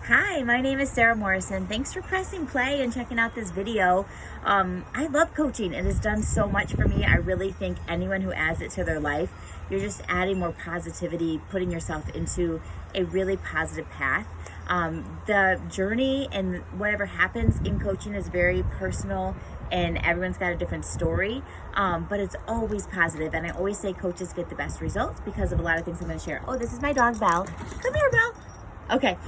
Hi, my name is Sarah Morrison. Thanks for pressing play and checking out this video. I love coaching. It has done so much for me. I really think anyone who adds it to their life, you're just adding more positivity, putting yourself into a really positive path. The journey and whatever happens in coaching is very personal and everyone's got a different story, but it's always positive. And I always say coaches get the best results because of a lot of things I'm going to share. Oh, this is my dog, Belle. Come here, Belle. Okay,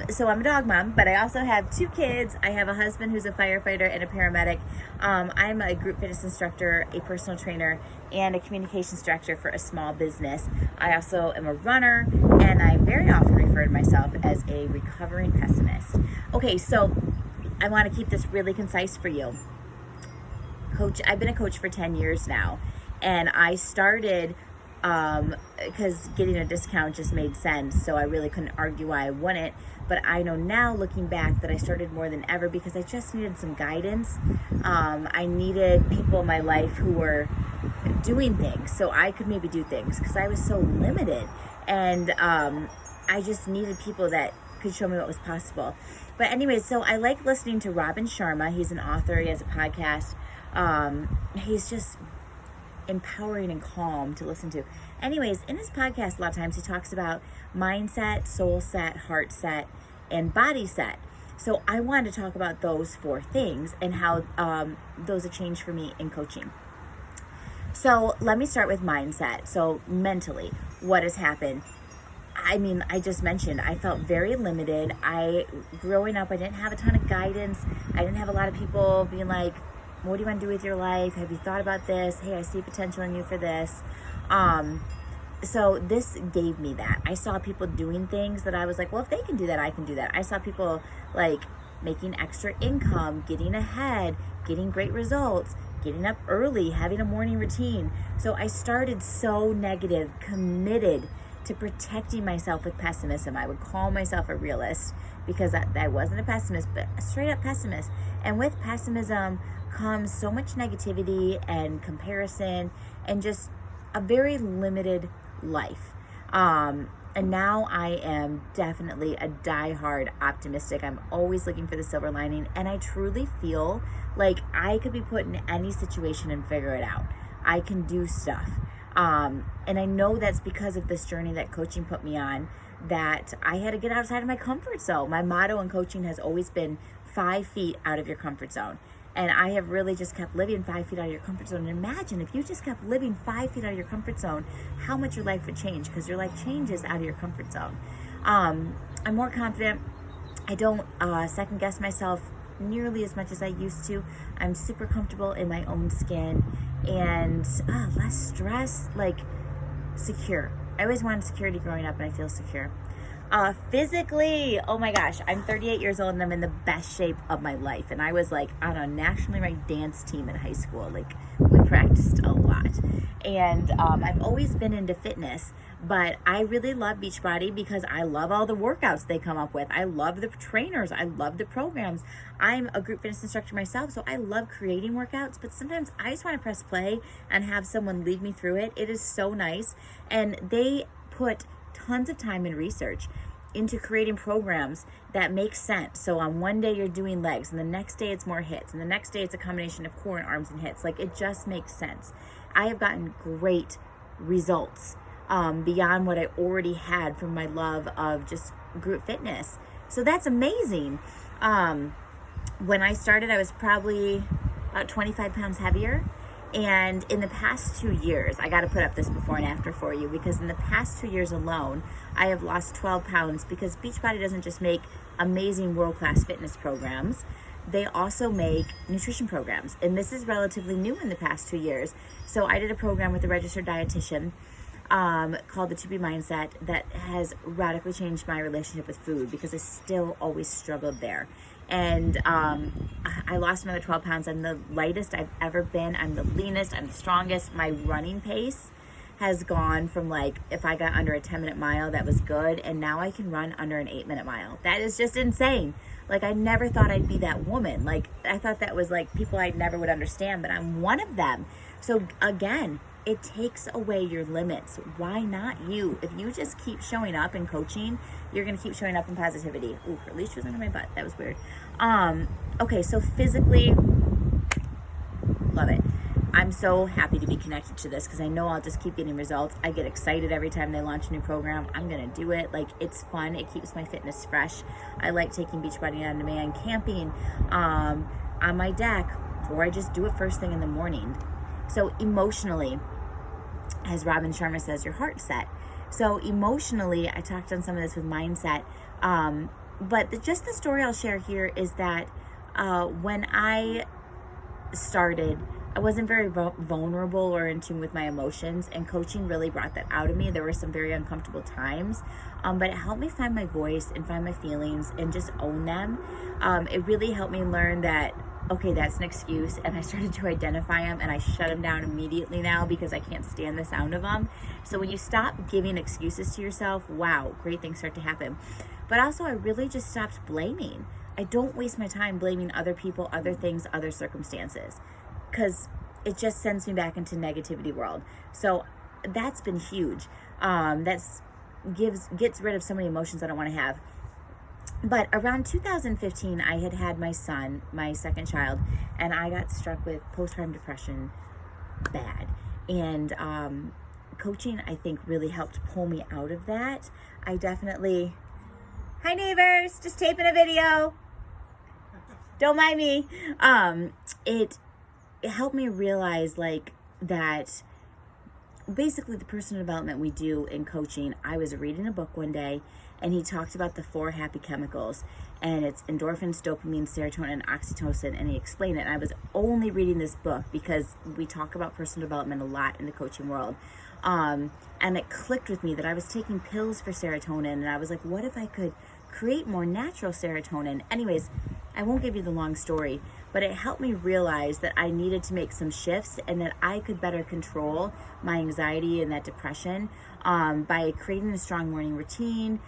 so I'm a dog mom, but I also have 2 kids. I have a husband who's a firefighter and a paramedic. I'm a group fitness instructor, a personal trainer, and a communications director for a small business. I also am a runner, and I very often refer to myself as a recovering pessimist. Okay, so I want to keep this really concise for you. I've been a coach for 10 years now, and I started because getting a discount just made sense, so I really couldn't argue why I wouldn't. But I know now, looking back, that I started more than ever because I just needed some guidance. I needed people in my life who were doing things so I could maybe do things because I was so limited, and I just needed people that could show me what was possible. But anyways, so I like listening to Robin Sharma. He's an author, he has a podcast. He's just empowering and calm to listen to. Anyways, in his podcast, a lot of times he talks about mindset, soul set, heart set, and body set. So I wanted to talk about those 4 things and how those have changed for me in coaching. So let me start with mindset. So mentally, what has happened? I mean, I just mentioned, I felt very limited. Growing up, I didn't have a ton of guidance. I didn't have a lot of people being like, what do you want to do with your life? Have you thought about this? Hey, I see potential in you for this. So this gave me that. I saw people doing things that I was like, well, if they can do that, I can do that. I saw people like making extra income, getting ahead, getting great results, getting up early, having a morning routine. So I started so negative, committed to protecting myself with pessimism. I would call myself a realist because I wasn't a pessimist, but a straight up pessimist. And with pessimism comes so much negativity and comparison and just a very limited life. And now I am definitely a diehard optimistic. I'm always looking for the silver lining, and I truly feel like I could be put in any situation and figure it out. I can do stuff. And I know that's because of this journey that coaching put me on, that I had to get outside of my comfort zone. My motto in coaching has always been 5 feet out of your comfort zone. And I have really just kept living 5 feet out of your comfort zone. And imagine if you just kept living 5 feet out of your comfort zone, how much your life would change, because your life changes out of your comfort zone. I'm more confident. I don't second guess myself nearly as much as I used to. I'm super comfortable in my own skin and less stress, like secure. I always wanted security growing up, and I feel secure. Physically, oh my gosh, I'm 38 years old and I'm in the best shape of my life. And I was like on a nationally ranked dance team in high school. Like, we practiced a lot. And I've always been into fitness, but I really love Beachbody because I love all the workouts they come up with. I love the trainers. I love the programs. I'm a group fitness instructor myself, so I love creating workouts, but sometimes I just want to press play and have someone lead me through it. It is so nice. And they put tons of time and research into creating programs that make sense. So on one day you're doing legs, and the next day it's more hits, and the next day it's a combination of core and arms and hits. Like, it just makes sense. I have gotten great results beyond what I already had from my love of just group fitness. So that's amazing. When I started, I was probably about 25 pounds heavier. And in the past 2 years, I got to put up this before and after for you, because in the past 2 years alone, I have lost 12 pounds because Beachbody doesn't just make amazing world-class fitness programs. They also make nutrition programs. And this is relatively new in the past 2 years. So I did a program with a registered dietitian called the 2B Mindset that has radically changed my relationship with food, because I still always struggled there. And I lost another 12 pounds. I'm the lightest I've ever been. I'm the leanest. I'm the strongest. My running pace has gone from, like, if I got under a 10-minute mile, that was good. And now I can run under an 8-minute mile. That is just insane. Like, I never thought I'd be that woman. Like, I thought that was like people I never would understand, but I'm one of them. So again, it takes away your limits. Why not you? If you just keep showing up in coaching, you're going to keep showing up in positivity. Ooh, her leash was under my butt. That was weird. Okay, so physically, love it. I'm so happy to be connected to this because I know I'll just keep getting results. I get excited every time they launch a new program. I'm going to do it. Like, it's fun. It keeps my fitness fresh. I like taking Beachbody on demand, camping on my deck, or I just do it first thing in the morning. So emotionally, as Robin Sharma says, your heart's set. So emotionally, I talked on some of this with mindset. But just the story I'll share here is that when I started, I wasn't very vulnerable or in tune with my emotions, and coaching really brought that out of me. There were some very uncomfortable times, but it helped me find my voice and find my feelings and just own them. It really helped me learn that, okay, that's an excuse, and I started to identify them, and I shut them down immediately now because I can't stand the sound of them. So when you stop giving excuses to yourself, wow, great things start to happen. But also, I really just stopped blaming. I don't waste my time blaming other people, other things, other circumstances, because it just sends me back into negativity world. So that's been huge. Gets rid of so many emotions I don't want to have. But around 2015, I had my son, my second child, and I got struck with postpartum depression bad. And coaching, I think, really helped pull me out of that. I definitely... Hi, neighbors. Just taping a video. Don't mind me. It helped me realize, like, that basically the personal development we do in coaching, I was reading a book one day, and he talked about the 4 happy chemicals, and it's endorphins, dopamine, serotonin, and oxytocin, and he explained it. And I was only reading this book because we talk about personal development a lot in the coaching world. And it clicked with me that I was taking pills for serotonin, and I was like, what if I could create more natural serotonin? Anyways, I won't give you the long story, but it helped me realize that I needed to make some shifts and that I could better control my anxiety and that depression by creating a strong morning routine,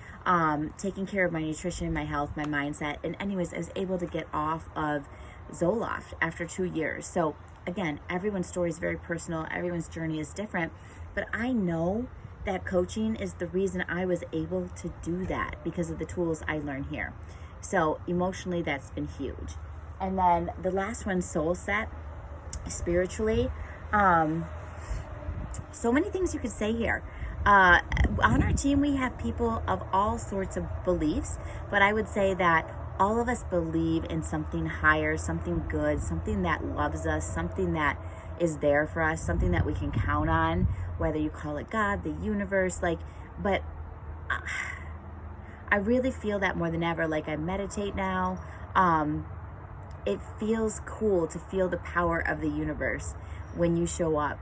taking care of my nutrition, my health, my mindset. And anyways, I was able to get off of Zoloft after 2 years. So again, everyone's story is very personal. Everyone's journey is different, but I know that coaching is the reason I was able to do that because of the tools I learned here. So emotionally, that's been huge. And then the last one, soul set, spiritually. So many things you could say here. On our team, we have people of all sorts of beliefs, but I would say that all of us believe in something higher, something good, something that loves us, something that is there for us, something that we can count on, whether you call it God, the universe, but I really feel that more than ever. Like, I meditate now. It feels cool to feel the power of the universe when you show up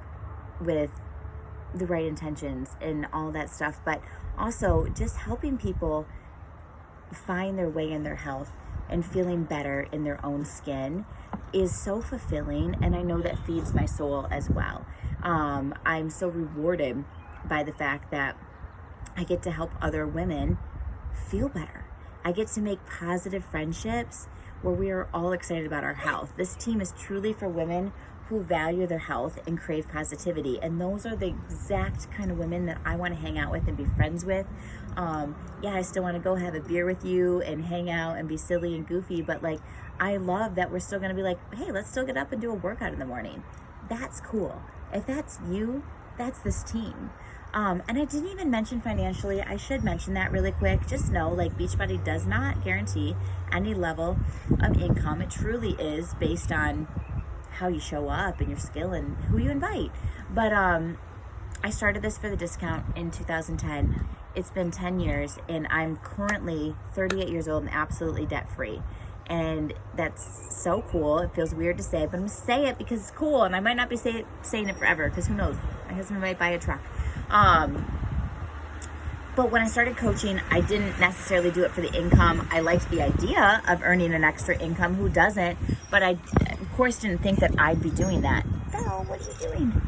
with the right intentions and all that stuff. But also just helping people find their way in their health and feeling better in their own skin is so fulfilling. And I know that feeds my soul as well. I'm so rewarded by the fact that I get to help other women feel better. I get to make positive friendships where we are all excited about our health. This team is truly for women who value their health and crave positivity. And those are the exact kind of women that I want to hang out with and be friends with. I still want to go have a beer with you and hang out and be silly and goofy, but I love that we're still going to be like, hey, let's still get up and do a workout in the morning. That's cool. If that's you, that's this team. And I didn't even mention financially. I should mention that really quick. Just know, Beachbody does not guarantee any level of income. It truly is based on how you show up and your skill and who you invite. But I started this for the discount in 2010. It's been 10 years, and I'm currently 38 years old and absolutely debt-free. And that's so cool. It feels weird to say it, but I'm going to say it because it's cool, and I might not be saying it forever, because who knows? My husband might buy a truck. But when I started coaching, I didn't necessarily do it for the income. I liked the idea of earning an extra income. Who doesn't? But I, of course, didn't think that I'd be doing that. Oh, what are you doing?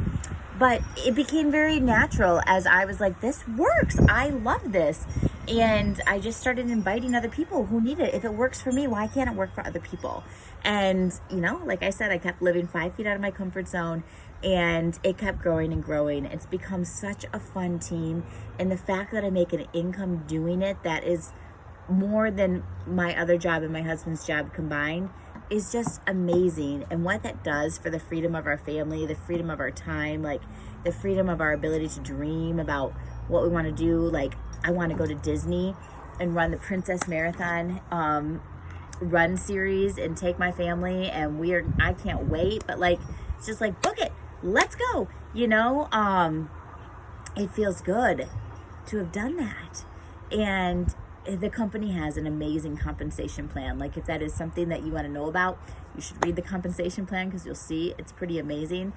But it became very natural as I was like, this works. I love this. And I just started inviting other people who need it. If it works for me, why can't it work for other people? And, you know, like I said, I kept living 5 feet out of my comfort zone, and it kept growing and growing. It's become such a fun team. And the fact that I make an income doing it that is more than my other job and my husband's job combined is just amazing. And what that does for the freedom of our family, the freedom of our time, like the freedom of our ability to dream about what we want to do. Like, I want to go to Disney and run the Princess Marathon run series and take my family, and I can't wait. But like, it's just like, book it, let's go, you know. It feels good to have done that. And the company has an amazing compensation plan. Like, if that is something that you want to know about, you should read the compensation plan, because you'll see it's pretty amazing.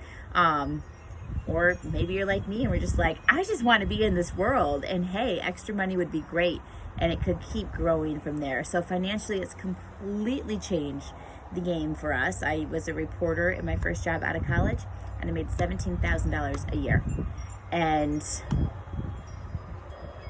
Or maybe you're like me and we're just like, I just want to be in this world, and hey, extra money would be great, and it could keep growing from there. So financially, it's completely changed the game for us. I was a reporter in my first job out of college, and I made $17,000 a year, and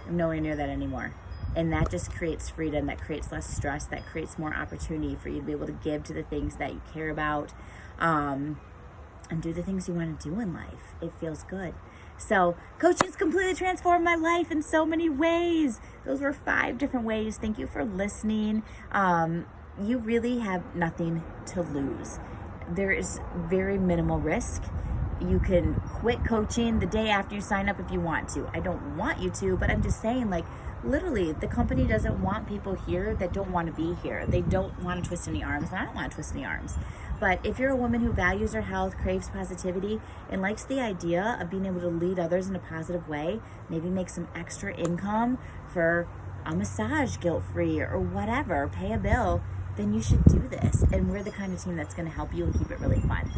I'm nowhere near that anymore. And that just creates freedom, that creates less stress, that creates more opportunity for you to be able to give to the things that you care about, and do the things you want to do in life. It feels good. So coaching's completely transformed my life in so many ways. Those were 5 different ways. Thank you for listening. You really have nothing to lose. There is very minimal risk. You can quit coaching the day after you sign up if you want to. I don't want you to, but I'm just saying, like, literally, the company doesn't want people here that don't want to be here. They don't want to twist any arms, and I don't want to twist any arms. But if you're a woman who values her health, craves positivity, and likes the idea of being able to lead others in a positive way, maybe make some extra income for a massage guilt-free or whatever, pay a bill, then you should do this. And we're the kind of team that's going to help you and keep it really fun.